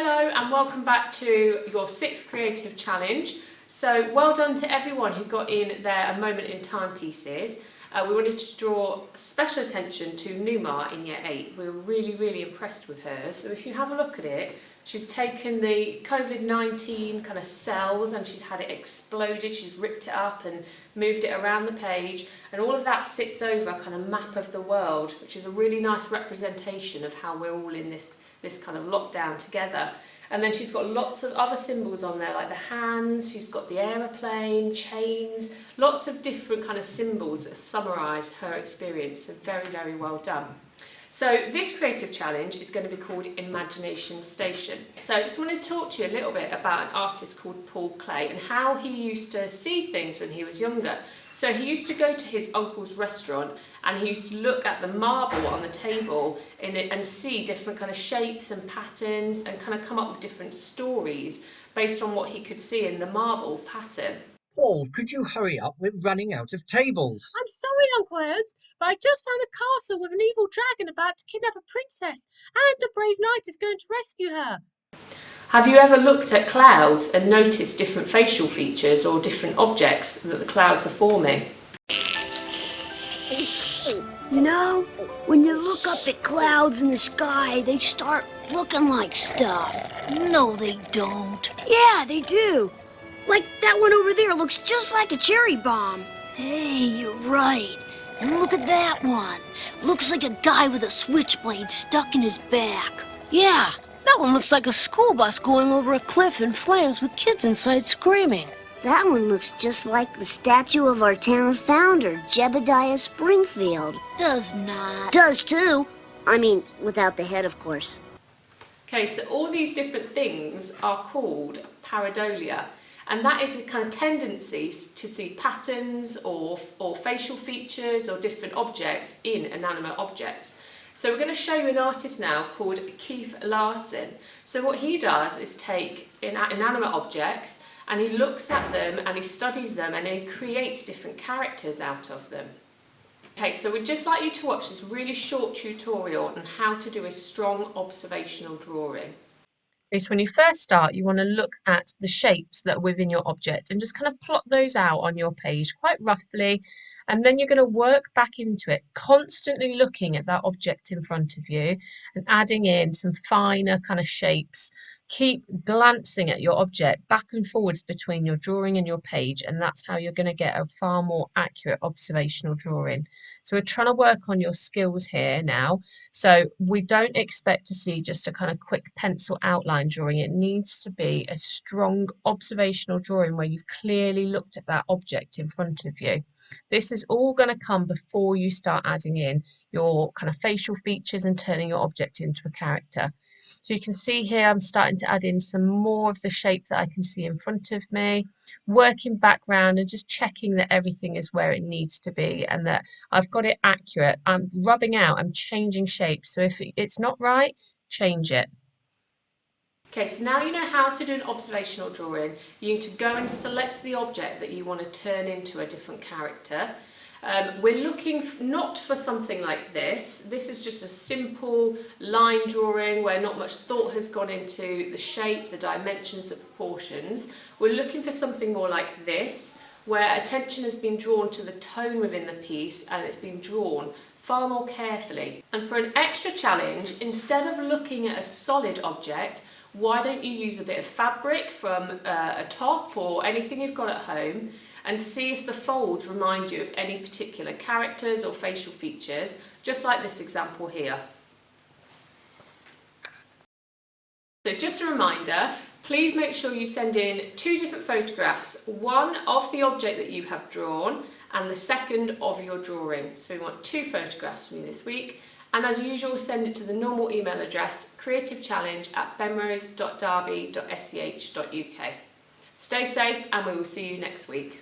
Hello and welcome back to your 6th creative challenge. So well done to everyone who got in their moment in time pieces. We wanted to draw special attention to Numa in year 8. We were really impressed with her. So if you have a look at it, she's taken the COVID-19 kind of cells and she's had it exploded. She's ripped it up and moved it around the page, and all of that sits over a kind of map of the world, which is a really nice representation of how we're all in this kind of lockdown together. And then she's got lots of other symbols on there, like the hands, she's got the aeroplane, chains, lots of different kind of symbols that summarise her experience. So very well done. So this creative challenge is going to be called Imagination Station. So I just wanted to talk to you a little bit about an artist called Paul Klee and how he used to see things when he was younger. So he used to go to his uncle's restaurant and he used to look at the marble on the table in it and see different kind of shapes and patterns and kind of come up with different stories based on what he could see in the marble pattern. Paul, could you hurry up? We're running out of tables. I'm sorry, Uncle Ernst, but I just found a castle with an evil dragon about to kidnap a princess, and a brave knight is going to rescue her. Have you ever looked at clouds and noticed different facial features or different objects that the clouds are forming? You know, when you look up at clouds in the sky, they start looking like stuff. No, they don't. Yeah, they do. Like that one over there looks just like a cherry bomb. Hey, you're right. And look at that one. Looks like a guy with a switchblade stuck in his back. Yeah, that one looks like a school bus going over a cliff in flames with kids inside screaming. That one looks just like the statue of our town founder, Jebediah Springfield. Does not. Does too. I mean, without the head, of course. Okay, so all these different things are called pareidolia. And that is a kind of tendency to see patterns or facial features or different objects in inanimate objects. So we're going to show you an artist now called Keith Larson. So what he does is take inanimate objects and he looks at them and he studies them and he creates different characters out of them. Okay, so we'd just like you to watch this really short tutorial on how to do a strong observational drawing. So when you first start, you want to look at the shapes that are within your object and just kind of plot those out on your page quite roughly. And then you're going to work back into it, constantly looking at that object in front of you and adding in some finer kind of shapes. Keep glancing at your object back and forwards between your drawing and your page, and that's how you're going to get a far more accurate observational drawing. So we're trying to work on your skills here now. So we don't expect to see just a kind of quick pencil outline drawing. It needs to be a strong observational drawing where you've clearly looked at that object in front of you. This is all going to come before you start adding in your kind of facial features and turning your object into a character. So you can see here I'm starting to add in some more of the shape that I can see in front of me, working background and just checking that everything is where it needs to be and that I've got it accurate. I'm rubbing out, I'm changing shape. So if it's not right, change it. Okay, so now you know how to do an observational drawing. You need to go and select the object that you want to turn into a different character. We're looking not for something like this. This is just a simple line drawing where not much thought has gone into the shape, the dimensions, the proportions. We're looking for something more like this, where attention has been drawn to the tone within the piece and it's been drawn far more carefully. And for an extra challenge, instead of looking at a solid object, why don't you use a bit of fabric from a top or anything you've got at home and see if the folds remind you of any particular characters or facial features, just like this example here. So just a reminder, please make sure you send in 2 different photographs, one of the object that you have drawn and the second of your drawing. So we want 2 photographs from you this week. And as usual, send it to the normal email address, creativechallenge@bemrose.derby.sch.uk. Stay safe and we will see you next week.